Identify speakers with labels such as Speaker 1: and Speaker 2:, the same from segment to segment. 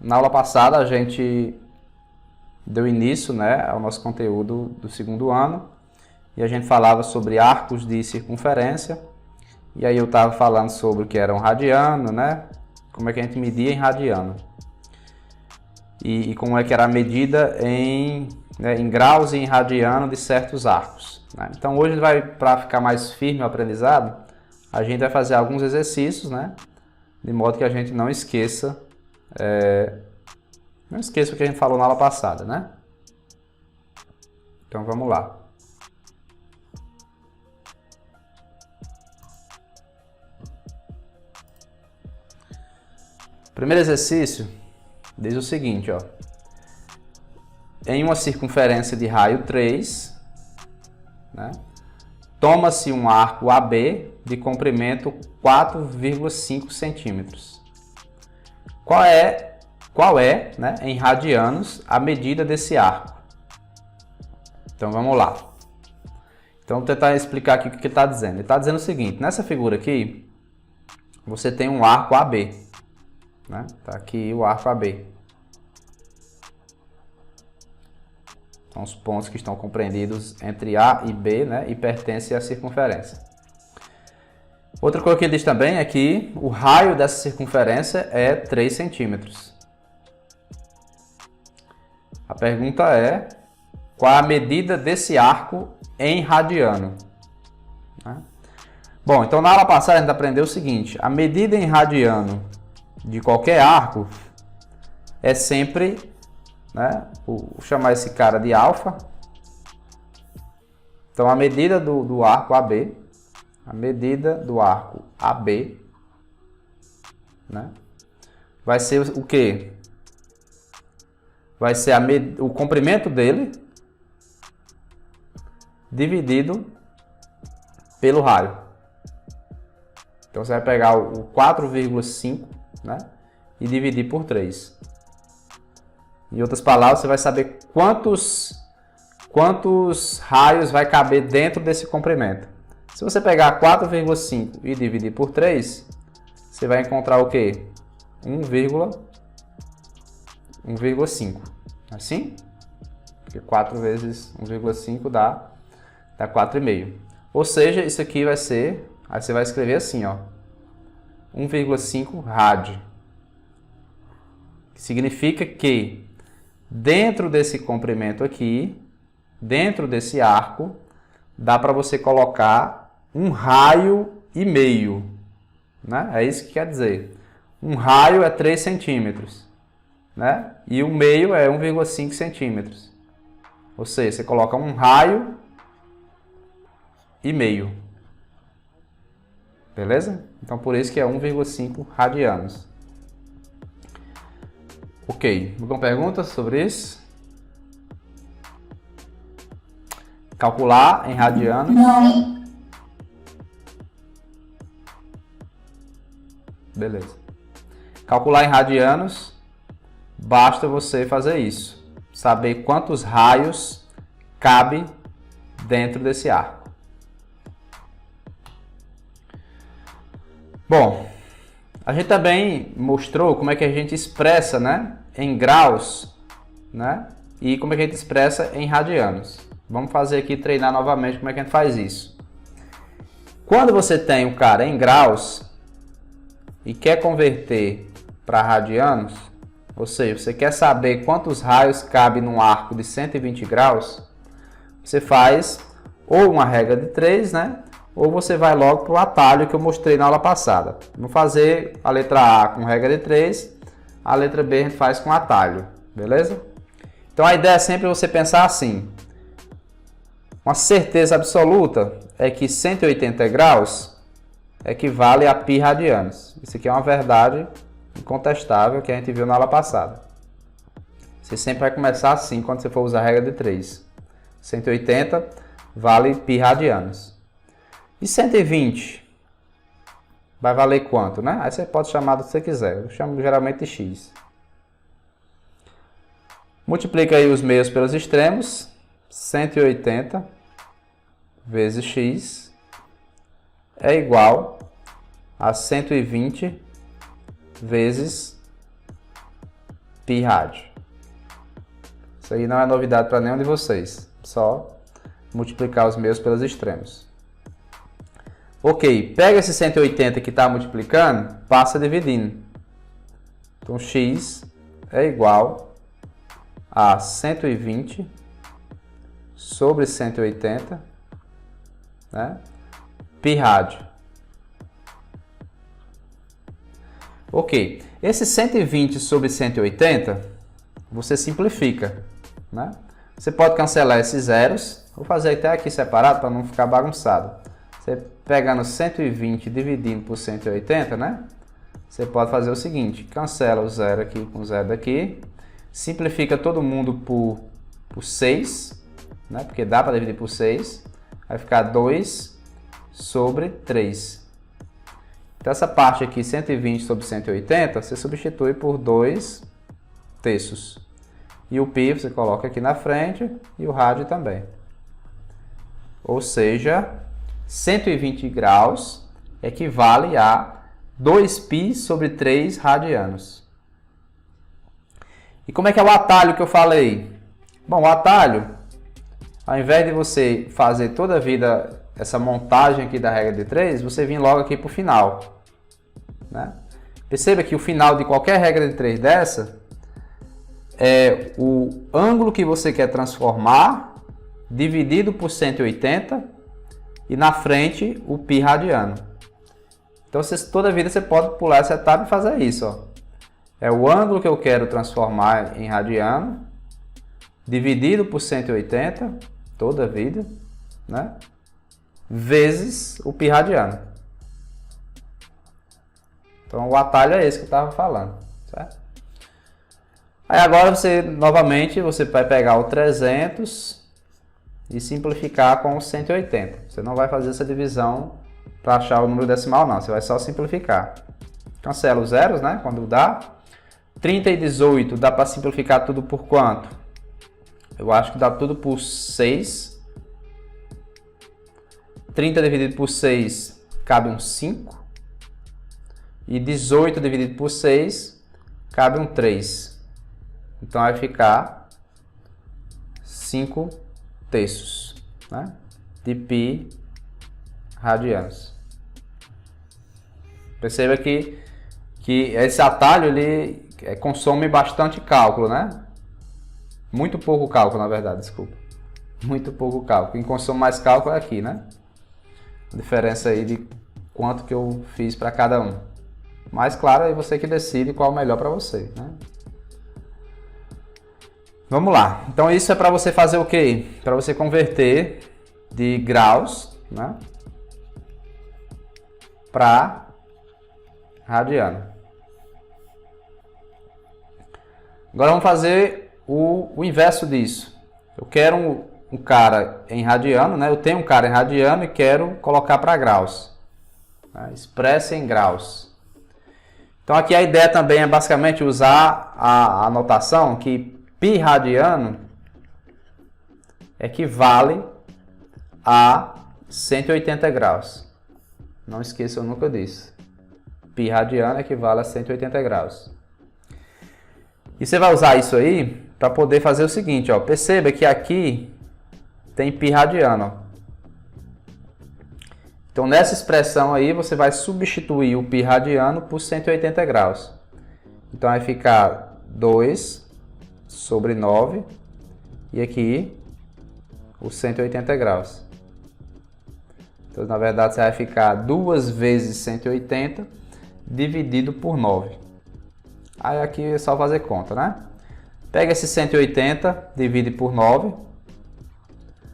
Speaker 1: Na aula passada a gente deu início, né, ao nosso conteúdo do segundo ano e a gente falava sobre arcos de circunferência. E aí eu estava falando sobre o que era um radiano, né, como é que a gente media em radiano e como é que era a medida em graus e em radiano de certos arcos, né? Então hoje para ficar mais firme o aprendizado, a gente vai fazer alguns exercícios, né, de modo que a gente não esqueça o que a gente falou na aula passada, né? Então vamos lá. Primeiro exercício diz o seguinte, ó. Em uma circunferência de raio 3, né, toma-se um arco AB de comprimento 4,5 centímetros. Qual é, né, em radianos, a medida desse arco? Então vamos lá. Então vou tentar explicar aqui o que ele está dizendo. Ele está dizendo o seguinte: nessa figura aqui, você tem um arco AB. Né? Tá aqui o arco AB. São os pontos que estão compreendidos entre A e B, né, e pertencem à circunferência. Outra coisa que ele diz também é que o raio dessa circunferência é 3 centímetros. A pergunta é: qual a medida desse arco em radiano? Né? Bom, então na aula passada a gente aprendeu o seguinte: a medida em radiano de qualquer arco é sempre, né, vou chamar esse cara de alfa. Então a medida do arco AB, né, vai ser o quê? Vai ser o comprimento dele dividido pelo raio. Então você vai pegar o 4,5, né, e dividir por 3. Em outras palavras, você vai saber quantos raios vai caber dentro desse comprimento. Se você pegar 4,5 e dividir por 3, você vai encontrar o quê? 1,5. Assim? Porque 4 vezes 1,5 dá 4,5. Ou seja, isso aqui vai ser... Aí você vai escrever assim, ó. 1,5 rad. Que significa que dentro desse comprimento aqui, dentro desse arco, dá para você colocar 1,5 raio, né? É isso que quer dizer. 1 raio é 3 centímetros, né? E o meio é 1,5 centímetros. Ou seja, você coloca 1,5 raio. Beleza? Então por isso que é 1,5 radianos. Ok, alguma pergunta sobre isso? Calcular em radianos?
Speaker 2: Não.
Speaker 1: Beleza. Calcular em radianos, basta você fazer isso. Saber quantos raios cabe dentro desse arco. Bom, a gente também mostrou como é que a gente expressa, né, em graus, né, e como é que a gente expressa em radianos. Vamos fazer aqui, treinar novamente como é que a gente faz isso. Quando você tem o cara em graus e quer converter para radianos, ou seja, você quer saber quantos raios cabe num arco de 120 graus, você faz ou uma regra de 3, né? Ou você vai logo para o atalho que eu mostrei na aula passada. Vamos fazer a letra A com regra de 3, a letra B a gente faz com atalho, beleza? Então a ideia é sempre você pensar assim. Uma certeza absoluta é que 180 graus equivale a π radianos. Isso aqui é uma verdade incontestável que a gente viu na aula passada. Você sempre vai começar assim quando você for usar a regra de 3. 180 vale π radianos. E 120 vai valer quanto, né? Aí você pode chamar do que você quiser. Eu chamo geralmente de x. Multiplica aí os meios pelos extremos. 180 vezes x é igual a 120 vezes π rádio. Isso aí não é novidade para nenhum de vocês. Só multiplicar os meus pelos extremos. Ok, pega esse 180 que está multiplicando, passa dividindo. Então, x é igual a 120 sobre 180, né? π rádio. Ok, esse 120 sobre 180, você simplifica, né? Você pode cancelar esses zeros. Vou fazer até aqui separado para não ficar bagunçado. Você pegando 120 dividindo por 180, né? Você pode fazer o seguinte, cancela o zero aqui com o zero daqui, simplifica todo mundo por 6, né? Porque dá para dividir por 6, vai ficar 2 sobre 3. Então essa parte aqui, 120 sobre 180, você substitui por 2 terços. E o π você coloca aqui na frente e o rádio também. Ou seja, 120 graus equivale a 2π sobre 3 radianos. E como é que é o atalho que eu falei? Bom, o atalho, ao invés de você fazer toda a vida essa montagem aqui da regra de 3, você vem logo aqui para o final, né? Perceba que o final de qualquer regra de 3 dessa é o ângulo que você quer transformar dividido por 180 e na frente o π radiano. Então, toda vida você pode pular essa etapa e fazer isso. Ó. É o ângulo que eu quero transformar em radiano, dividido por 180, toda a vida, né? Vezes o π radiano. Então, o atalho é esse que eu estava falando. Certo? Aí agora, novamente, você vai pegar o 300 e simplificar com o 180. Você não vai fazer essa divisão para achar o número decimal, não. Você vai só simplificar. Cancela os zeros, né? Quando dá. 30 e 18 dá para simplificar tudo por quanto? Eu acho que dá tudo por 6. 30 dividido por 6 cabe um 5. E 18 dividido por 6 cabe um 3. Então vai ficar 5 terços, né? De π radianos. Perceba que esse atalho ele consome bastante cálculo, né? Muito pouco cálculo, na verdade, desculpa. Muito pouco cálculo. Quem consome mais cálculo é aqui, né? A diferença aí de quanto que eu fiz para cada um. Mas, claro, é você que decide qual é o melhor para você, né? Vamos lá. Então, isso é para você fazer o quê? Para você converter de graus, né? Para radiano. Agora vamos fazer o inverso disso. Eu quero um cara em radiano, né? Eu tenho um cara em radiano e quero colocar para graus. Né? Expressa em graus. Então aqui a ideia também é basicamente usar a notação que π radiano equivale a 180 graus. Não esqueçam nunca disso. Π radiano equivale a 180 graus. E você vai usar isso aí para poder fazer o seguinte, ó. Perceba que aqui tem π radiano. Ó. Então nessa expressão aí você vai substituir o π radiano por 180 graus. Então vai ficar 2 sobre 9 e aqui os 180 graus. Então na verdade você vai ficar 2 vezes 180 dividido por 9. Aí aqui é só fazer conta, né? Pega esse 180, divide por 9.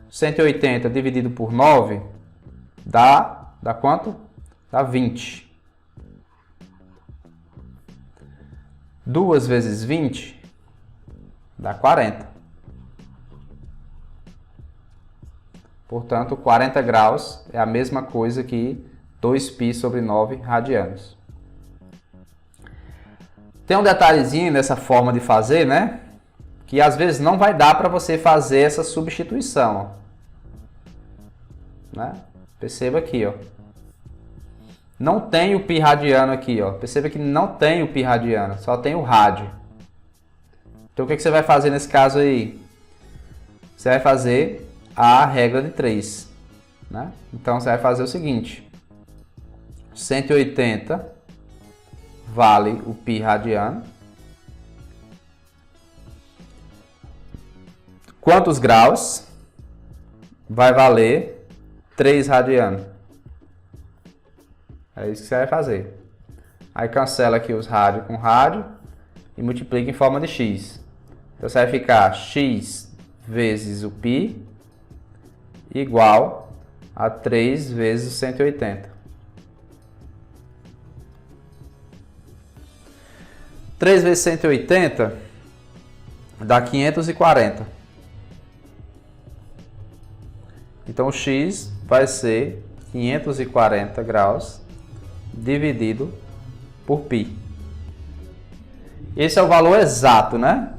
Speaker 1: 180 dividido por 9 dá quanto? Dá 20. 2 vezes 20 dá 40. Portanto, 40 graus é a mesma coisa que 2π sobre 9 radianos. Tem um detalhezinho nessa forma de fazer, né? Que às vezes não vai dar para você fazer essa substituição. Né? Perceba aqui, ó. Não tem o π radiano aqui, ó. Perceba que não tem o π radiano, só tem o rádio. Então o que você vai fazer nesse caso aí? Você vai fazer a regra de 3. Né? Então você vai fazer o seguinte. 180 vale o π radiano. Quantos graus? Vai valer 3 radiano. É isso que você vai fazer. Aí cancela aqui os rádio com rádio e multiplica em forma de x. Então você vai ficar x vezes o π igual a 3 vezes 180. 3 vezes 180 dá 540. Então o x vai ser 540 graus dividido por π. Esse é o valor exato, né?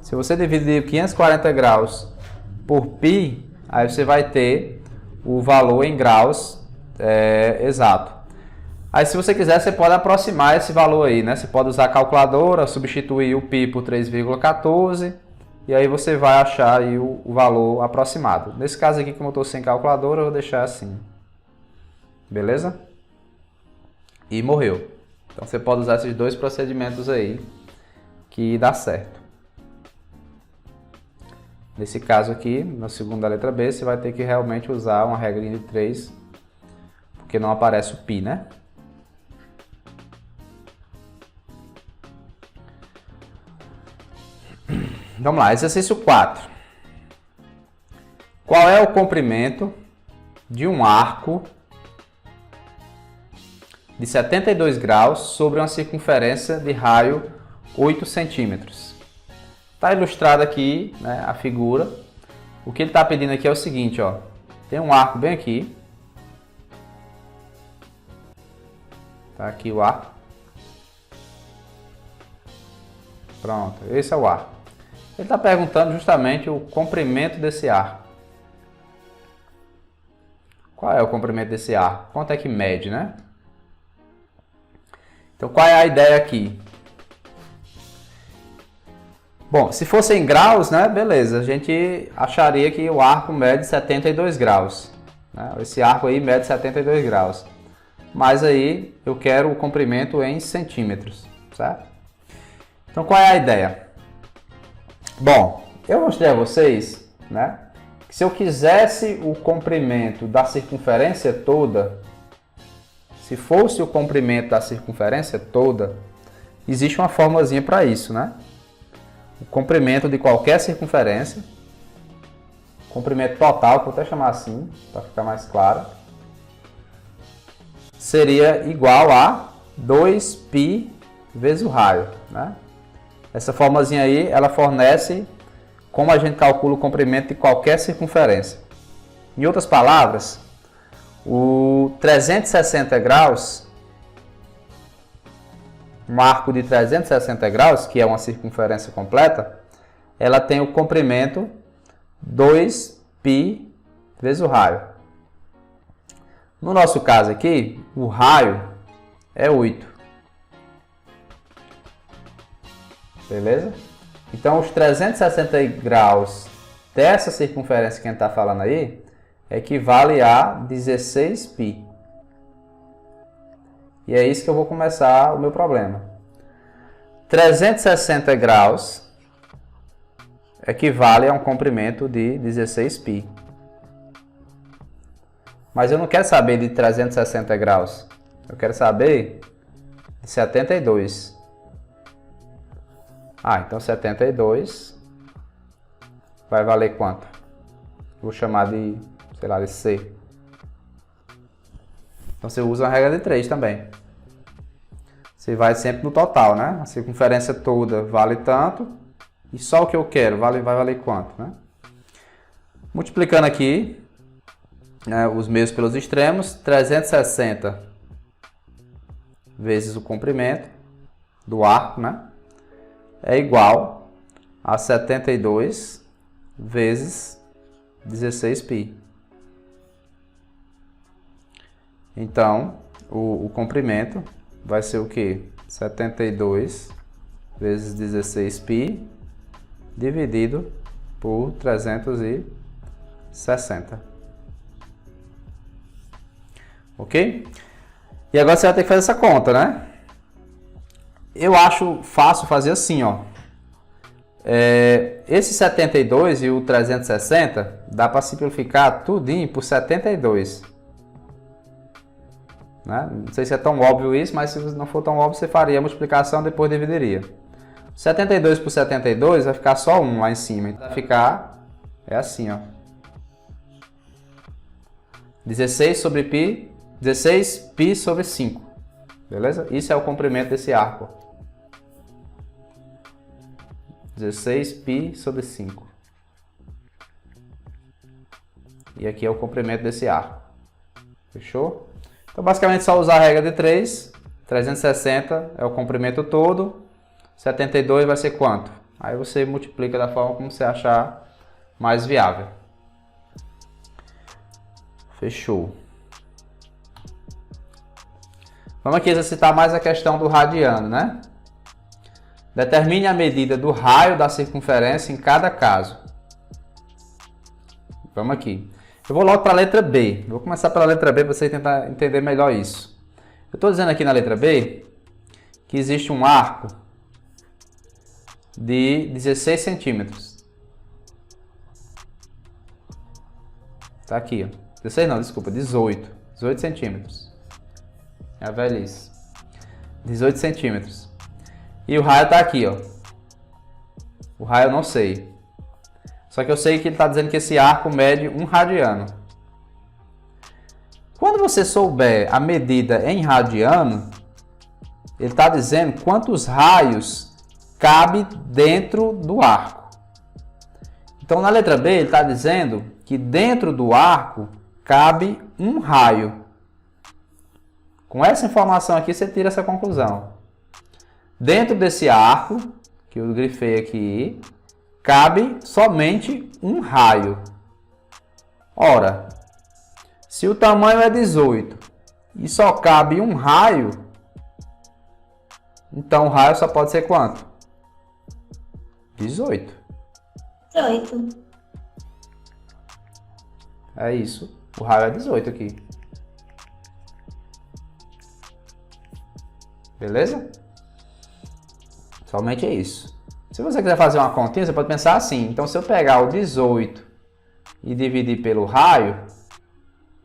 Speaker 1: Se você dividir 540 graus por π, aí você vai ter o valor em graus exato. Aí se você quiser, você pode aproximar esse valor aí, né? Você pode usar a calculadora, substituir o π por 3,14 e aí você vai achar aí o valor aproximado. Nesse caso aqui, como eu estou sem calculadora, eu vou deixar assim. Beleza? E morreu. Então você pode usar esses dois procedimentos aí que dá certo. Nesse caso aqui, na segunda letra B, você vai ter que realmente usar uma regrinha de 3, porque não aparece o π, né? Vamos lá, exercício 4. Qual é o comprimento de um arco de 72 graus sobre uma circunferência de raio 8 centímetros? Está ilustrado aqui, né, a figura. O que ele está pedindo aqui é o seguinte, ó. Tem um arco bem aqui. Tá aqui o arco. Pronto, esse é o arco. Ele está perguntando justamente o comprimento desse arco. Qual é o comprimento desse arco? Quanto é que mede, né? Então, qual é a ideia aqui? Bom, se fosse em graus, né, beleza, a gente acharia que o arco mede 72 graus. Né? Esse arco aí mede 72 graus. Mas aí eu quero o comprimento em centímetros, certo? Então, qual é a ideia? Bom, eu mostrei a vocês, né, que se eu quisesse o comprimento da circunferência toda, se fosse o comprimento da circunferência toda, existe uma formulazinha para isso, né? O comprimento de qualquer circunferência, comprimento total, vou até chamar assim, para ficar mais claro, seria igual a 2π vezes o raio, né? Essa formulazinha aí, ela fornece como a gente calcula o comprimento de qualquer circunferência. Em outras palavras, o 360 graus, um arco de 360 graus, que é uma circunferência completa, ela tem o comprimento 2π vezes o raio. No nosso caso aqui, o raio é 8. Beleza? Então, os 360 graus dessa circunferência que a gente está falando aí equivale a 16π. E é isso que eu vou começar o meu problema. 360 graus equivale a um comprimento de 16π. Mas eu não quero saber de 360 graus. Eu quero saber de 72. Então 72 vai valer quanto? Vou chamar de, sei lá, de C. Então você usa a regra de 3 também. Você vai sempre no total, né? A circunferência toda vale tanto. E só o que eu quero vai valer quanto, né? Multiplicando aqui, né, os meios pelos extremos, 360 vezes o comprimento do arco, né? É igual a 72 vezes 16π. Então, o comprimento vai ser o quê? 72 vezes 16π dividido por 360. Ok? E agora você vai ter que fazer essa conta, né? Eu acho fácil fazer assim, ó. Esse 72 e o 360 dá para simplificar tudinho por 72. Né? Não sei se é tão óbvio isso, mas se não for tão óbvio, você faria a multiplicação, depois dividiria. 72 por 72 vai ficar só 1 lá em cima. Então vai ficar, assim, ó. 16 sobre π, 16 π sobre 5. Beleza? Isso é o comprimento desse arco. 16 π sobre 5. E aqui é o comprimento desse arco. Fechou? Então, basicamente, só usar a regra de 3. 360 é o comprimento todo. 72 vai ser quanto? Aí você multiplica da forma como você achar mais viável. Fechou. Vamos aqui exercitar mais a questão do radiano, né? Determine a medida do raio da circunferência em cada caso. Vamos aqui. Eu vou logo para a letra B. Vou começar pela letra B para você tentar entender melhor isso. Eu estou dizendo aqui na letra B que existe um arco de 16 centímetros. Tá aqui, ó. 16 não, desculpa, 18. 18 centímetros. É a velhice. 18 centímetros. E o raio tá aqui, ó. O raio eu não sei. Só que eu sei que ele está dizendo que esse arco mede 1 radiano. Quando você souber a medida em radiano, ele está dizendo quantos raios cabe dentro do arco. Então, na letra B, ele está dizendo que dentro do arco cabe 1 raio. Com essa informação aqui, você tira essa conclusão. Dentro desse arco, que eu grifei aqui, cabe somente 1 raio. Ora, se o tamanho é 18 e só cabe 1 raio, então o raio só pode ser quanto? 18.
Speaker 2: 18.
Speaker 1: É isso. O raio é 18 aqui. Beleza? Somente é isso. Se você quiser fazer uma continha, você pode pensar assim. Então, se eu pegar o 18 e dividir pelo raio,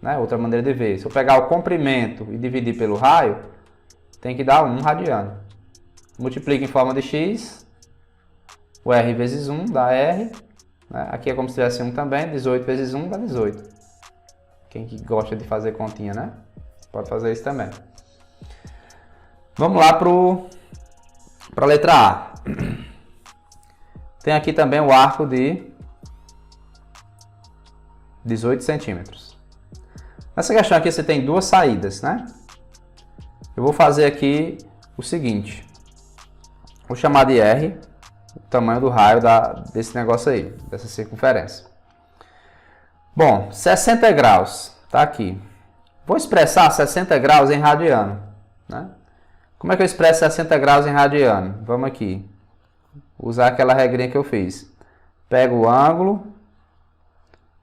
Speaker 1: né? Outra maneira de ver. Se eu pegar o comprimento e dividir pelo raio, tem que dar 1 radiano. Multiplica em forma de x. O R vezes 1 dá R. Né? Aqui é como se tivesse 1 também. 18 vezes 1 dá 18. Quem que gosta de fazer continha, né? Pode fazer isso também. Vamos lá para a letra A. Tem aqui também o arco de 18 centímetros. Nessa questão aqui você tem 2 saídas, né? Eu vou fazer aqui o seguinte. Vou chamar de R o tamanho do raio desse negócio aí, dessa circunferência. Bom, 60 graus, tá aqui. Vou expressar 60 graus em radiano, né? Como é que eu expresso 60 graus em radiano? Vamos aqui. Usar aquela regrinha que eu fiz. Pego o ângulo,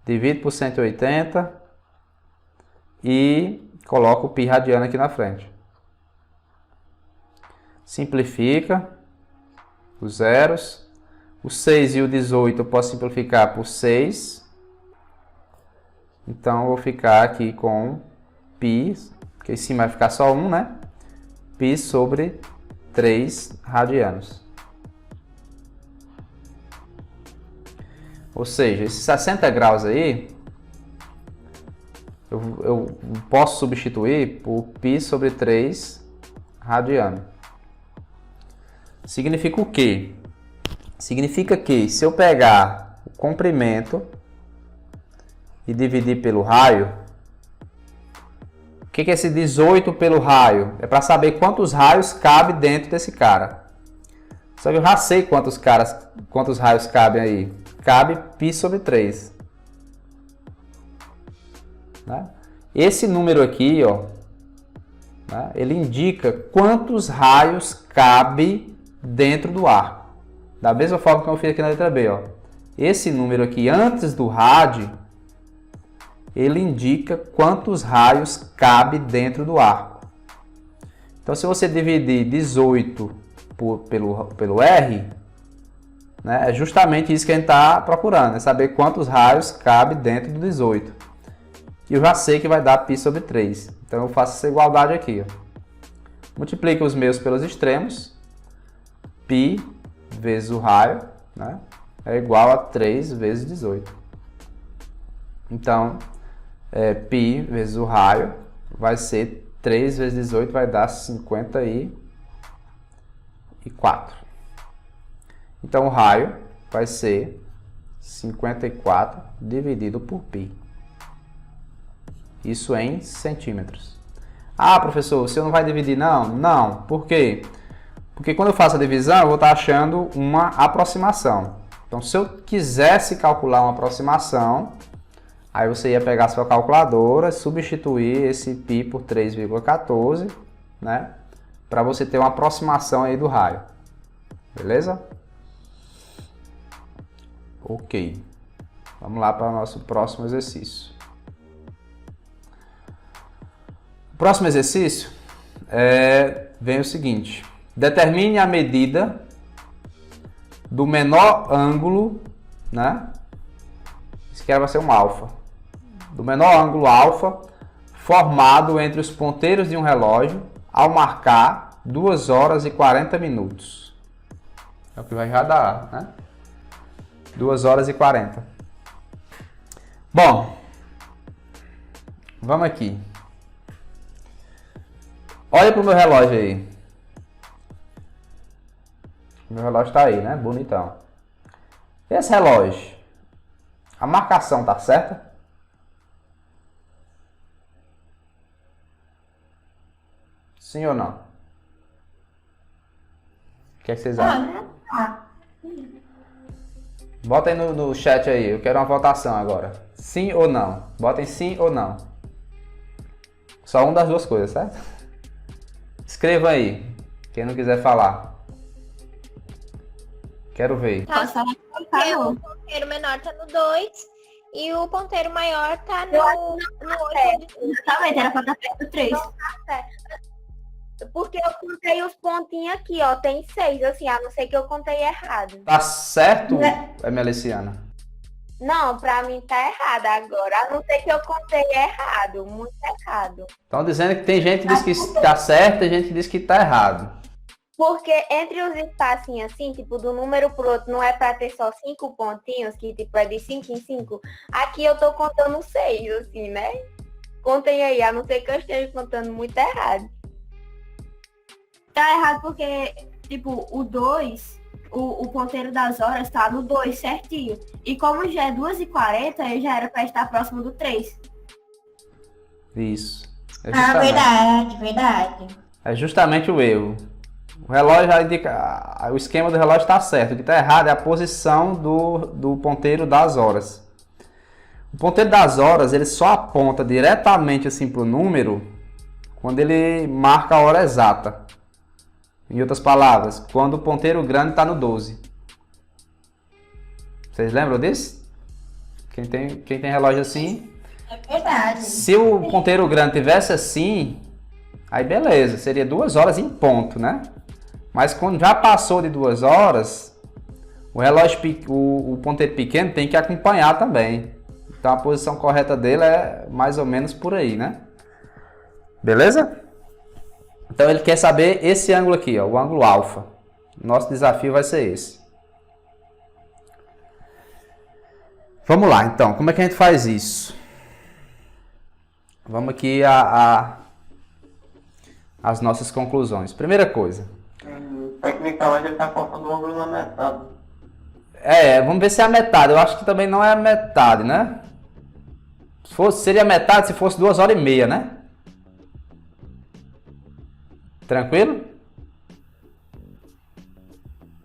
Speaker 1: divido por 180 e coloco o π radiano aqui na frente. Simplifica os zeros. O 6 e o 18 eu posso simplificar por 6. Então, eu vou ficar aqui com π, que em cima vai ficar só 1, né? π sobre 3 radianos. Ou seja, esses 60 graus aí, eu posso substituir por π sobre 3 radiano. Significa o quê? Significa que se eu pegar o comprimento e dividir pelo raio, o que é esse 18 pelo raio? É para saber quantos raios cabe dentro desse cara. Só que eu já sei quantos raios cabem aí. Cabe π sobre 3. Né? Esse número aqui, ó, né, ele indica quantos raios cabe dentro do arco. Da mesma forma que eu fiz aqui na letra B, ó. Esse número aqui antes do rádio, ele indica quantos raios cabe dentro do arco. Então, se você dividir 18 pelo R, né, é justamente isso que a gente está procurando, é saber quantos raios cabe dentro do 18. E eu já sei que vai dar π sobre 3. Então, eu faço essa igualdade aqui, ó. Multiplico os meus pelos extremos. π vezes o raio, né, é igual a 3 vezes 18. Então, π vezes o raio vai ser 3 vezes 18, vai dar 54. Então, o raio vai ser 54 dividido por π. Isso em centímetros. Ah, professor, você não vai dividir não? Não. Por quê? Porque quando eu faço a divisão, eu vou estar achando uma aproximação. Então, se eu quisesse calcular uma aproximação, aí você ia pegar a sua calculadora, substituir esse π por 3,14, né? Para você ter uma aproximação aí do raio. Beleza? Ok. Vamos lá para o nosso próximo exercício. O próximo exercício vem o seguinte. Determine a medida do menor ângulo, né? Isso aqui vai ser um alfa. Do menor ângulo alfa formado entre os ponteiros de um relógio ao marcar 2 horas e 40 minutos. É o que vai já dar, né? 2 horas e 40. Bom, vamos aqui. Olha para o meu relógio aí. Meu relógio está aí, né? Bonitão. Esse relógio, a marcação tá certa? Sim ou não? O que é que vocês acham? Bota aí no chat aí, eu quero uma votação agora. Sim ou não? Botem sim ou não. Só uma das duas coisas, certo? Escreva aí, quem não quiser falar. Quero ver.
Speaker 3: Porque o ponteiro menor tá no 2 e o ponteiro maior tá no 8.
Speaker 2: Exatamente, era pra estar perto do 3.
Speaker 3: Porque eu contei os pontinhos aqui, ó. Tem 6, assim, a não ser que eu contei errado.
Speaker 1: Tá certo, Meliciana?
Speaker 3: Não, pra mim tá errado agora. A não ser que eu contei errado, muito errado.
Speaker 1: Estão dizendo que tem gente que diz que tá certo e gente que diz que tá errado.
Speaker 3: Porque entre os espacinhos assim, tipo, do número pro outro, não é pra ter só 5 pontinhos, que tipo é de 5 em 5. Aqui eu tô contando 6, assim, né? Contem aí, a não ser que eu esteja contando muito errado.
Speaker 2: Tá errado porque, tipo, o 2, o ponteiro das horas tá no 2 certinho. E como já é 2h40, ele já era pra estar próximo do 3.
Speaker 1: Isso.
Speaker 2: Verdade.
Speaker 1: É justamente o erro. O relógio já indica, o esquema do relógio está certo. O que está errado é a posição do ponteiro das horas. O ponteiro das horas ele só aponta diretamente assim para o número quando ele marca a hora exata. Em outras palavras, quando o ponteiro grande está no 12. Vocês lembram disso? Quem tem relógio assim?
Speaker 2: É verdade.
Speaker 1: Se o ponteiro grande tivesse assim, aí beleza, seria 2 horas em ponto, né? Mas quando já passou de 2 horas, o relógio, o ponteiro pequeno tem que acompanhar também. Então a posição correta dele é mais ou menos por aí, né? Beleza? Então ele quer saber esse ângulo aqui, ó, o ângulo alfa. Nosso desafio vai ser esse. Vamos lá, então. Como é que a gente faz isso? Vamos aqui às nossas conclusões. Primeira coisa.
Speaker 4: Tecnicamente ele está cortando o ângulo na metade.
Speaker 1: Vamos ver se é a metade. Eu acho que também não é a metade, né? Seria a metade se fosse 2h30, né? Tranquilo?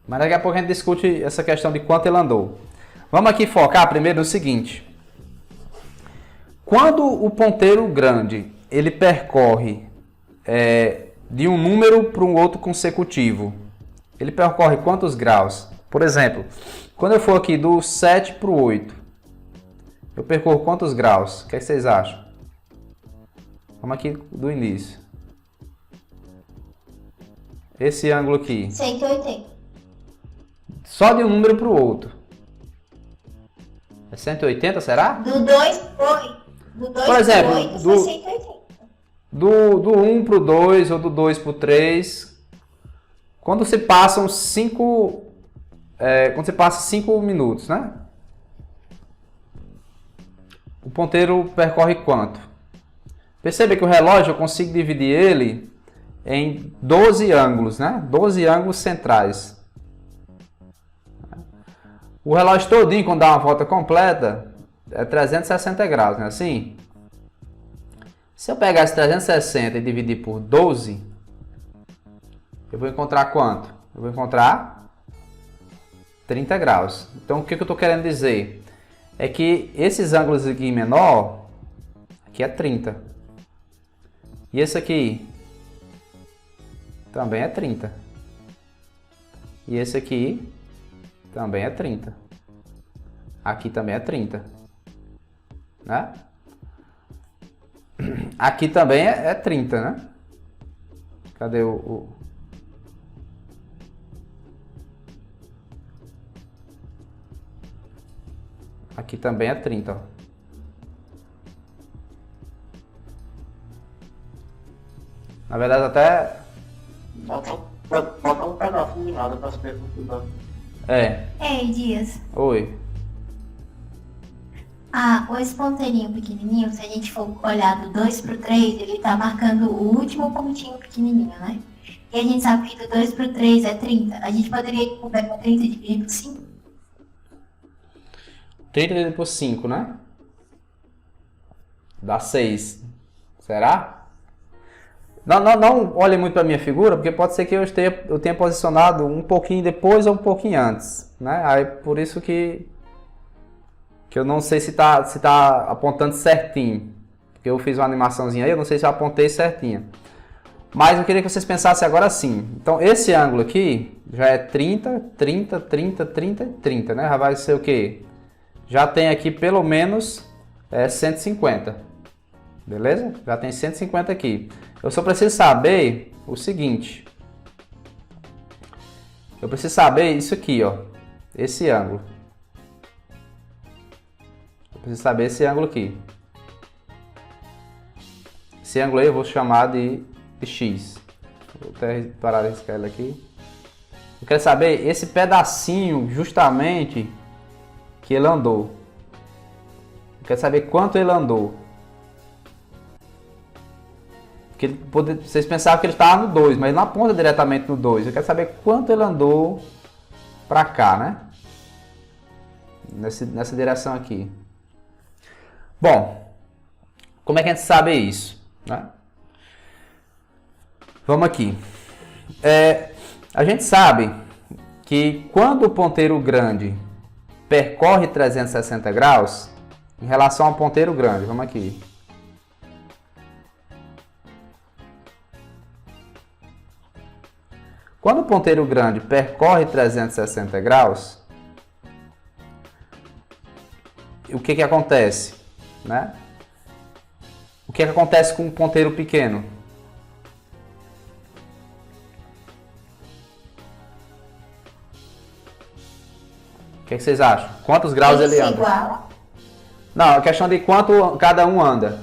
Speaker 1: Mas daqui a pouco a gente discute essa questão de quanto ele andou. Vamos aqui focar primeiro no seguinte. Quando o ponteiro grande ele percorre de um número para um outro consecutivo, ele percorre quantos graus? Por exemplo, quando eu for aqui do 7 para o 8, eu percorro quantos graus? O que vocês acham? Vamos aqui do início. Esse ângulo aqui.
Speaker 5: 180.
Speaker 1: Só de um número para o outro. É 180, será?
Speaker 5: Do 2 pro 8. Do 2
Speaker 1: Por exemplo,
Speaker 5: pro 8 foi 180.
Speaker 1: Do 1 para o 2 ou do 2 para o 3, quando se passam 5 minutos, né? O ponteiro percorre quanto? Percebe que o relógio eu consigo dividir ele em 12 ângulos, né? 12 ângulos centrais. O relógio todinho, quando dá uma volta completa, é 360 graus, não é assim? Se eu pegar esse 360 e dividir por 12, eu vou encontrar quanto? Eu vou encontrar 30 graus. Então, o que eu estou querendo dizer? É que esses ângulos aqui menor, aqui é 30. E esse aqui também é 30. E esse aqui também é 30. Aqui também é 30. Né? Aqui também é 30, né? Cadê o... Aqui também é 30, ó. Na verdade até...
Speaker 4: Bota um pedacinho de nada para as pessoas estudarem.
Speaker 5: Ei, Dias.
Speaker 1: Oi.
Speaker 5: Esse ponteirinho pequenininho, se a gente for olhar do 2 pro 3, ele tá marcando o último pontinho pequenininho, né? E a gente sabe que do 2 pro 3 é 30. A gente poderia pegar 30 e dividir por 5?
Speaker 1: 30 dividido por 5, né? Dá 6. Será? Não olhem muito para a minha figura, porque pode ser que eu tenha posicionado um pouquinho depois ou um pouquinho antes, né? Aí por isso que eu não sei se tá apontando certinho. Porque eu fiz uma animaçãozinha aí, eu não sei se eu apontei certinho. Mas eu queria que vocês pensassem agora assim. Então esse ângulo aqui já é 30, 30, 30, 30 e 30, né? Já vai ser o quê? Já tem aqui pelo menos 150. Beleza? Já tem 150 aqui. Eu só preciso saber o seguinte. Eu preciso saber isso aqui, ó. Esse ângulo. Eu preciso saber esse ângulo aqui. Esse ângulo aí eu vou chamar de X. Vou até parar de riscar ele aqui. Eu quero saber esse pedacinho justamente que ele andou. Eu quero saber quanto ele andou. Porque vocês pensavam que ele estava no 2, mas ele não aponta diretamente no 2. Eu quero saber quanto ele andou para cá, né? Nessa direção aqui. Bom, como é que a gente sabe isso, né? Vamos aqui. A gente sabe que quando o ponteiro grande percorre 360 graus, em relação ao ponteiro grande, vamos aqui. Quando o ponteiro grande percorre 360 graus, o que acontece, né? O que acontece com o ponteiro pequeno? O que vocês acham? Quantos graus ele anda?
Speaker 5: Igual.
Speaker 1: Não, a questão de quanto cada um anda.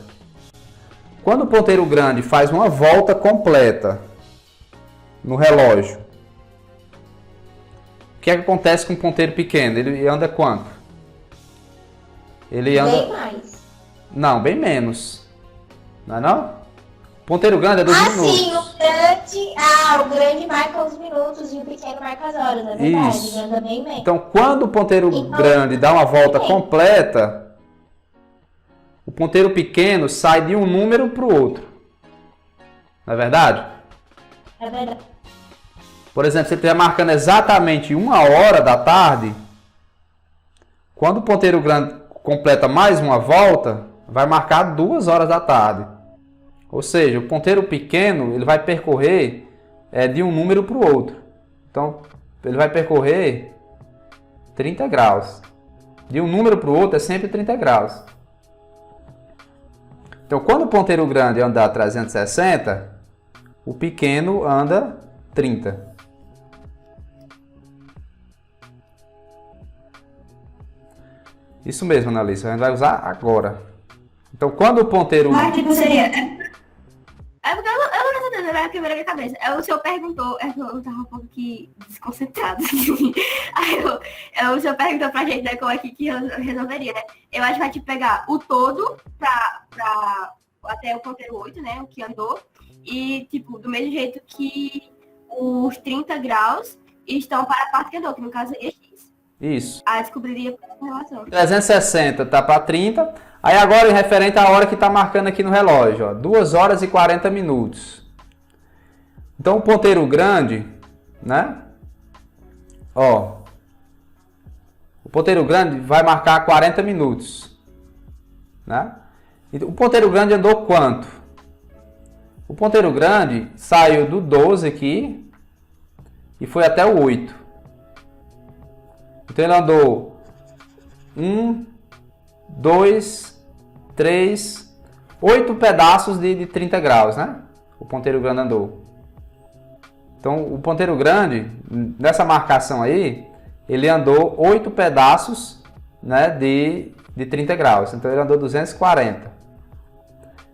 Speaker 1: Quando o ponteiro grande faz uma volta completa no relógio, o que acontece com o ponteiro pequeno? Ele anda quanto? Ele anda...
Speaker 5: Bem mais.
Speaker 1: Não, bem menos. Não é não? O ponteiro grande é 2 minutos.
Speaker 5: Sim, o grande marca os minutos e o pequeno marca as horas, é verdade.
Speaker 1: Isso.
Speaker 5: Ele anda bem menos.
Speaker 1: Então, quando o ponteiro
Speaker 5: Então,
Speaker 1: grande dá uma volta completa, o ponteiro pequeno sai de um número para o outro. Não é verdade?
Speaker 5: É verdade.
Speaker 1: Por exemplo, se ele estiver marcando exatamente 1h da tarde, quando o ponteiro grande completa mais uma volta, vai marcar 2h da tarde. Ou seja, o ponteiro pequeno ele vai percorrer de um número para o outro. Então, ele vai percorrer 30 graus. De um número para o outro é sempre 30 graus. Então, quando o ponteiro grande andar 360, o pequeno anda 30. Isso mesmo, Annalise, a gente vai usar agora. Então, quando o ponteiro...
Speaker 2: Mas, tipo, seria... É porque eu não tô entendendo, é que veio na minha cabeça. O senhor perguntou, é que eu tava um pouco aqui desconcentrado. Aí o senhor perguntou pra gente, né, como é que eu resolveria, né? Eu acho que vai, tipo, pegar o todo pra até o ponteiro 8, né, o que andou. E, tipo, do mesmo jeito que os 30 graus estão para a parte que andou, que no caso é X.
Speaker 1: Isso.
Speaker 2: Aí descobriria a relação.
Speaker 1: 360 tá para 30. Aí agora, em referente à hora que está marcando aqui no relógio, ó, 2 horas e 40 minutos. Então, o ponteiro grande, né? Ó, o ponteiro grande vai marcar 40 minutos, né? E o ponteiro grande andou quanto? O ponteiro grande saiu do 12 aqui e foi até o 8. Então, ele andou 1, 2, 3, 8 pedaços de 30 graus, né? O ponteiro grande andou. Então, o ponteiro grande, nessa marcação aí, ele andou 8 pedaços, né, de 30 graus. Então, ele andou 240.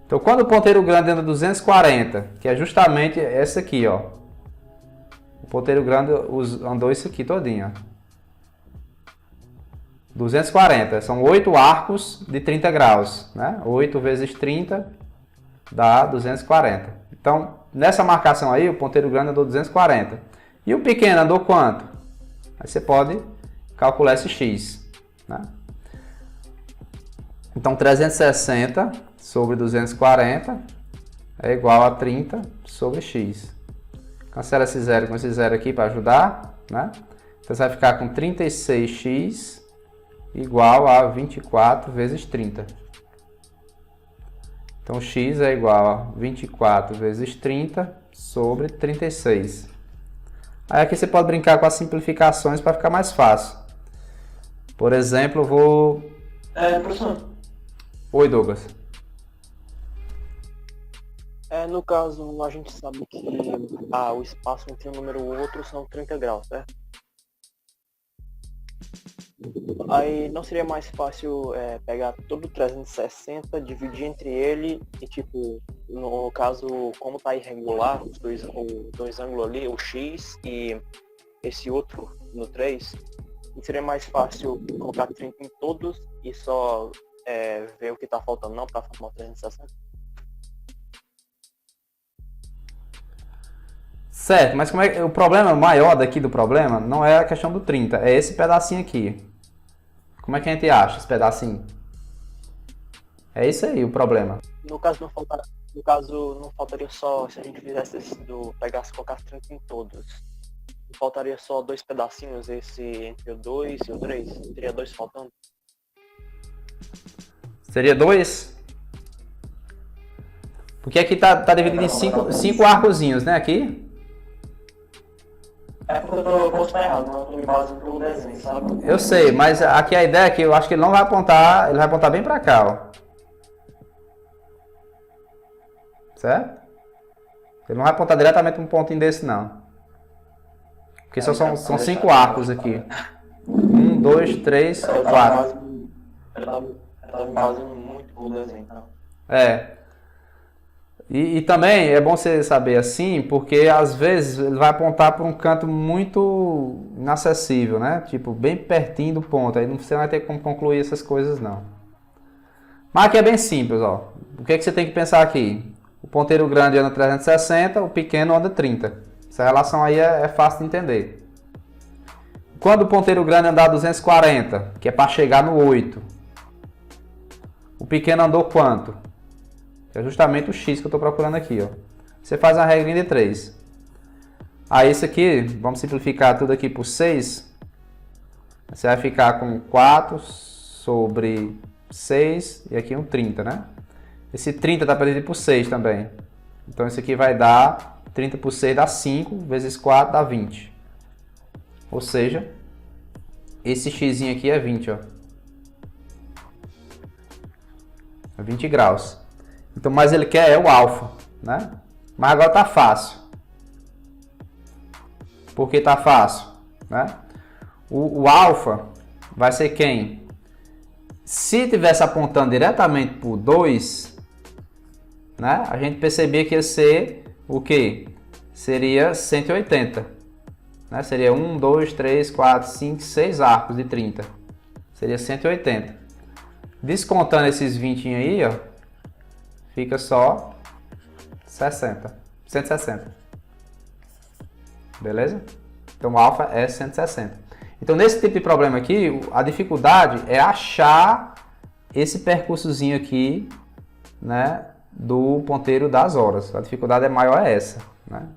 Speaker 1: Então, quando o ponteiro grande anda 240, que é justamente essa aqui, ó. O ponteiro grande andou isso aqui todinho, ó. 240, são 8 arcos de 30 graus, né? 8 vezes 30 dá 240. Então, nessa marcação aí, o ponteiro grande andou 240. E o pequeno andou quanto? Aí você pode calcular esse x, né? Então, 360 sobre 240 é igual a 30 sobre x. Cancela esse zero com esse zero aqui para ajudar, né? Então, você vai ficar com 36x igual a 24 vezes 30. Então, x é igual a 24 vezes 30 sobre 36. Aí aqui você pode brincar com as simplificações para ficar mais fácil. Por exemplo, eu vou...
Speaker 4: Professor,
Speaker 1: Oi, Douglas.
Speaker 6: No caso, a gente sabe que o espaço entre um número e o outro são 30 graus, certo? Aí não seria mais fácil pegar todo 360, dividir entre ele e, tipo, no caso, como tá irregular, os dois ângulos ali, o X e esse outro no 3, não seria mais fácil colocar 30 em todos e só ver o que tá faltando, não, para formar 360?
Speaker 1: Certo, mas como é que o problema maior daqui do problema não é a questão do 30, é esse pedacinho aqui. Como é que a gente acha esse pedacinho? É isso aí o problema.
Speaker 6: No caso não faltaria só, se a gente fizesse pegasse e colocasse 30 em todos. Não faltaria só 2 pedacinhos, esse entre o 2 e o 3? Teria 2 faltando?
Speaker 1: Seria 2? Porque aqui tá dividido em 5 arcozinhos, né? Aqui.
Speaker 4: é porque eu tô posto errado, não tô me basando pelo desenho, sabe?
Speaker 1: Eu sei, mas aqui a ideia é que eu acho que ele não vai apontar, ele vai apontar bem pra cá, ó. Certo? Ele não vai apontar diretamente um pontinho desse, não. Porque só são 5 arcos aqui. 1, 2, 3, 4.
Speaker 4: Eu tava me basando muito pelo desenho, então.
Speaker 1: E também é bom você saber assim, porque às vezes ele vai apontar para um canto muito inacessível, né? Tipo, bem pertinho do ponto. Aí você não vai ter como concluir essas coisas, não. Mas aqui é bem simples, ó. O que é que você tem que pensar aqui? O ponteiro grande anda 360, o pequeno anda 30. Essa relação aí é fácil de entender. Quando o ponteiro grande andar 240, que é para chegar no 8, o pequeno andou quanto? É justamente o x que eu estou procurando aqui, ó. Você faz uma regrinha de 3. Aí isso aqui, vamos simplificar tudo aqui por 6. Você vai ficar com 4 sobre 6 e aqui um 30, né? Esse 30 está dividido por 6 também. Então isso aqui vai dar, 30 por 6 dá 5, vezes 4 dá 20. Ou seja, esse x aqui é 20, ó. É 20 graus. Então, mas ele quer é o alfa, né? Mas agora tá fácil. Por que tá fácil, né? O alfa vai ser quem? Se tivesse apontando diretamente por 2, né? A gente percebia que ia ser o quê? Seria 180. Né? Seria 1, 2, 3, 4, 5, 6 arcos de 30. Seria 180. Descontando esses 20 aí, ó, fica só 60. 160. Beleza? Então o alfa é 160. Então nesse tipo de problema aqui, a dificuldade é achar esse percursozinho aqui, né, do ponteiro das horas. A dificuldade é maior é essa, né?